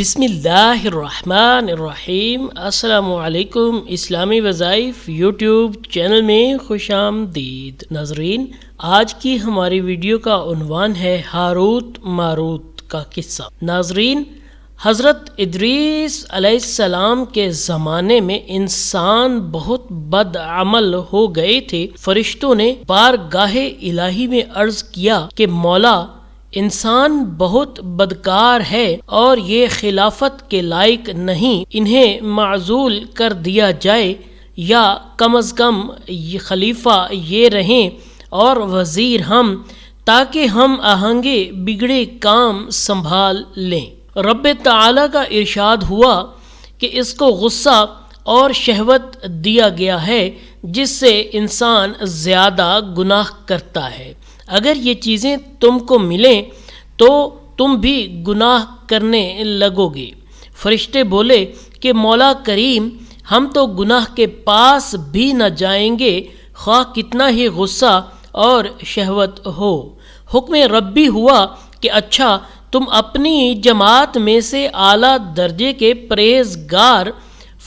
بسم اللہ الرحمن الرحیم۔ السلام علیکم۔ اسلامی وظائف یوٹیوب چینل میں خوش آمدید ناظرین۔ آج کی ہماری ویڈیو کا عنوان ہے ہاروت ماروت کا قصہ۔ ناظرین، حضرت ادریس علیہ السلام کے زمانے میں انسان بہت بد عمل ہو گئے تھے۔ فرشتوں نے بارگاہ الہی میں عرض کیا کہ مولا، انسان بہت بدکار ہے اور یہ خلافت کے لائق نہیں، انہیں معزول کر دیا جائے یا کم از کم یہ خلیفہ یہ رہیں اور وزیر ہم، تاکہ ہم آہنگے بگڑے کام سنبھال لیں۔ رب تعالیٰ کا ارشاد ہوا کہ اس کو غصہ اور شہوت دیا گیا ہے جس سے انسان زیادہ گناہ کرتا ہے۔ اگر یہ چیزیں تم کو ملیں تو تم بھی گناہ کرنے لگو گے۔ فرشتے بولے کہ مولا کریم، ہم تو گناہ کے پاس بھی نہ جائیں گے، خواہ کتنا ہی غصہ اور شہوت ہو۔ حکم ربی ہوا کہ اچھا، تم اپنی جماعت میں سے اعلیٰ درجے کے پرہیزگار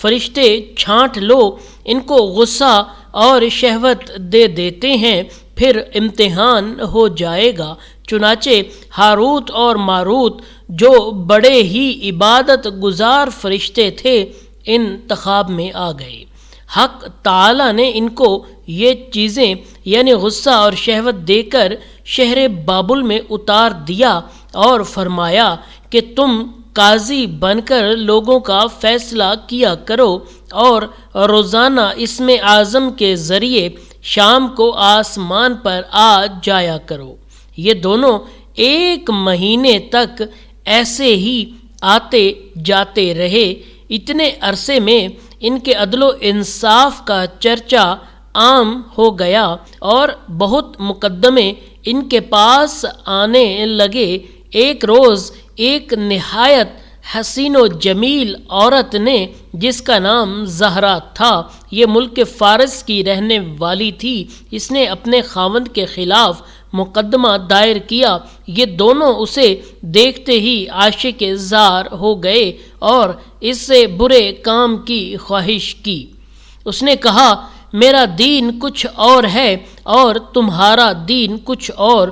فرشتے چھانٹ لو، ان کو غصہ اور شہوت دے دیتے ہیں، پھر امتحان ہو جائے گا۔ چنانچہ ہاروت اور ماروت، جو بڑے ہی عبادت گزار فرشتے تھے، انتخاب میں آ گئے۔ حق تعالی نے ان کو یہ چیزیں یعنی غصہ اور شہوت دے کر شہر بابل میں اتار دیا اور فرمایا کہ تم قاضی بن کر لوگوں کا فیصلہ کیا کرو اور روزانہ اسم اعظم کے ذریعے شام کو آسمان پر آ جایا کرو۔ یہ دونوں ایک مہینے تک ایسے ہی آتے جاتے رہے۔ اتنے عرصے میں ان کے عدل و انصاف کا چرچا عام ہو گیا اور بہت مقدمے ان کے پاس آنے لگے۔ ایک روز ایک نہایت حسین و جمیل عورت نے، جس کا نام زہرا تھا، یہ ملک فارس کی رہنے والی تھی، اس نے اپنے خاوند کے خلاف مقدمہ دائر کیا۔ یہ دونوں اسے دیکھتے ہی عاشق زار ہو گئے اور اس سے برے کام کی خواہش کی۔ اس نے کہا، میرا دین کچھ اور ہے اور تمہارا دین کچھ اور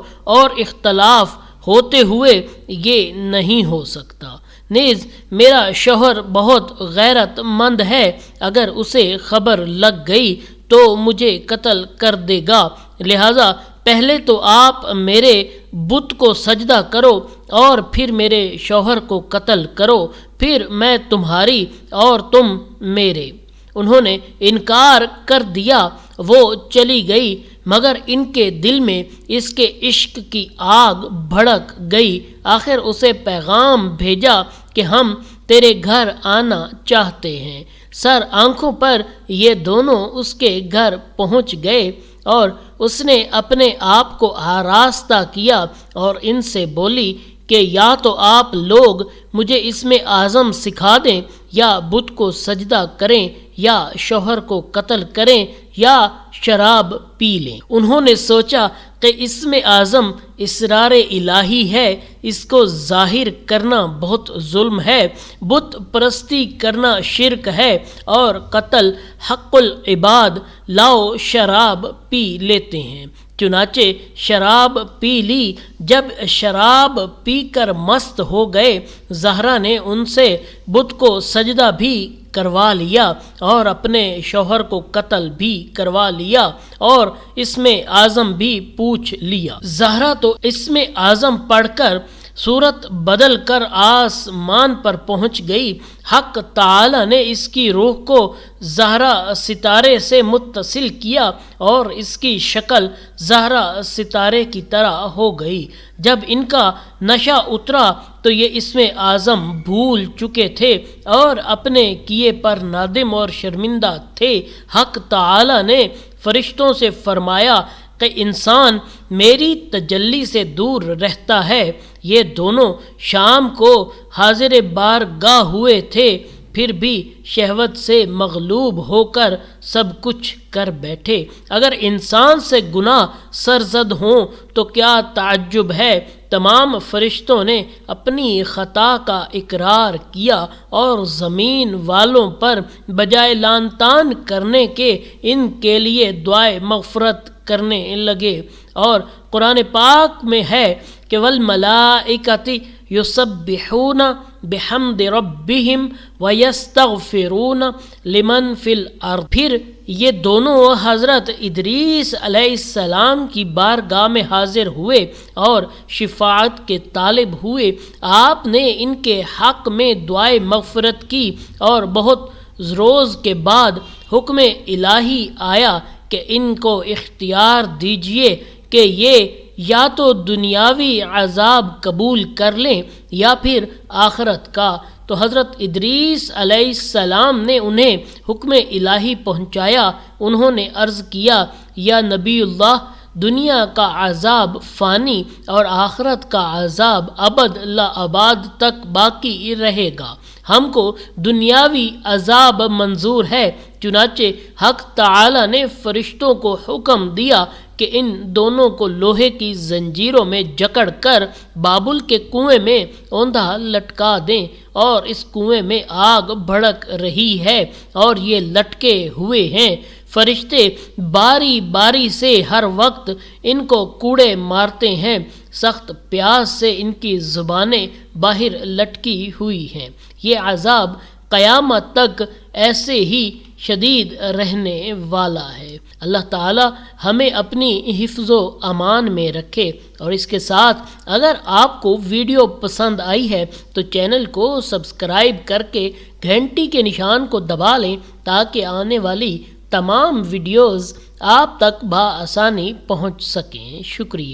اختلاف ہوتے ہوئے یہ نہیں ہو سکتا۔ نیز میرا شوہر بہت غیرت مند ہے، اگر اسے خبر لگ گئی تو مجھے قتل کر دے گا، لہذا پہلے تو آپ میرے بت کو سجدہ کرو اور پھر میرے شوہر کو قتل کرو، پھر میں تمہاری اور تم میرے۔ انہوں نے انکار کر دیا۔ وہ چلی گئی، مگر ان کے دل میں اس کے عشق کی آگ بھڑک گئی۔ آخر اسے پیغام بھیجا کہ ہم تیرے گھر آنا چاہتے ہیں۔ سر آنکھوں پر یہ دونوں اس کے گھر پہنچ گئے اور اس نے اپنے آپ کو آراستہ کیا اور ان سے بولی کہ یا تو آپ لوگ مجھے اسم اعظم سکھا دیں، یا بت کو سجدہ کریں، یا شوہر کو قتل کریں، یا شراب پی لیں۔ انہوں نے سوچا کہ اسم اعظم اسرار الہی ہے، اس کو ظاہر کرنا بہت ظلم ہے، بت پرستی کرنا شرک ہے اور قتل حق العباد، لاؤ شراب پی لیتے ہیں۔ چنانچہ شراب پی لی۔ جب شراب پی کر مست ہو گئے، زہرا نے ان سے بت کو سجدہ بھی کروا لیا اور اپنے شوہر کو قتل بھی کروا لیا اور اسم اعظم بھی پوچھ لیا۔ زہرا تو اسم اعظم پڑھ کر صورت بدل کر آسمان پر پہنچ گئی۔ حق تعالی نے اس کی روح کو زہرا ستارے سے متصل کیا اور اس کی شکل زہرا ستارے کی طرح ہو گئی۔ جب ان کا نشہ اترا تو یہ اسم اعظم بھول چکے تھے اور اپنے کیے پر نادم اور شرمندہ تھے۔ حق تعالی نے فرشتوں سے فرمایا کہ انسان میری تجلی سے دور رہتا ہے۔ یہ دونوں شام کو حاضر بارگاہ ہوئے تھے پھر بھی شہوت سے مغلوب ہو کر سب کچھ کر بیٹھے۔ اگر انسان سے گناہ سرزد ہوں تو کیا تعجب ہے، تمام فرشتوں نے اپنی خطا کا اقرار کیا اور زمین والوں پر بجائے لعن طعن کرنے کے ان کے لیے دعائے مغفرت کرنے لگے۔ اور قرآن پاک میں ہے کہ والملائکۃ یسبحون بحمد ربہم ویستغفرون لمن فی الارض۔ پھر یہ دونوں حضرت ادریس علیہ السلام کی بارگاہ میں حاضر ہوئے اور شفاعت کے طالب ہوئے۔ آپ نے ان کے حق میں دعائے مغفرت کی اور بہت روز کے بعد حکم الہی آیا کہ ان کو اختیار دیجیے کہ یہ یا تو دنیاوی عذاب قبول کر لیں یا پھر آخرت کا۔ تو حضرت ادریس علیہ السلام نے انہیں حکم الہی پہنچایا۔ انہوں نے عرض کیا، یا نبی اللہ، دنیا کا عذاب فانی اور آخرت کا عذاب ابد لا اباد تک باقی رہے گا۔ ہم کو دنیاوی عذاب منظور ہے، چنانچہ حق تعالی نے فرشتوں کو حکم دیا کہ ان دونوں کو لوہے کی زنجیروں میں جکڑ کر بابل کے کنویں میں اوندھا لٹکا دیں، اور اس کنویں میں آگ بھڑک رہی ہے اور یہ لٹکے ہوئے ہیں۔ فرشتے باری باری سے ہر وقت ان کو کوڑے مارتے ہیں، سخت پیاس سے ان کی زبانیں باہر لٹکی ہوئی ہیں۔ یہ عذاب قیامت تک ایسے ہی شدید رہنے والا ہے۔ اللہ تعالی ہمیں اپنی حفظ و امان میں رکھے۔ اور اس کے ساتھ اگر آپ کو ویڈیو پسند آئی ہے تو چینل کو سبسکرائب کر کے گھنٹی کے نشان کو دبا لیں تاکہ آنے والی تمام ویڈیوز آپ تک بآسانی پہنچ سکیں۔ شکریہ۔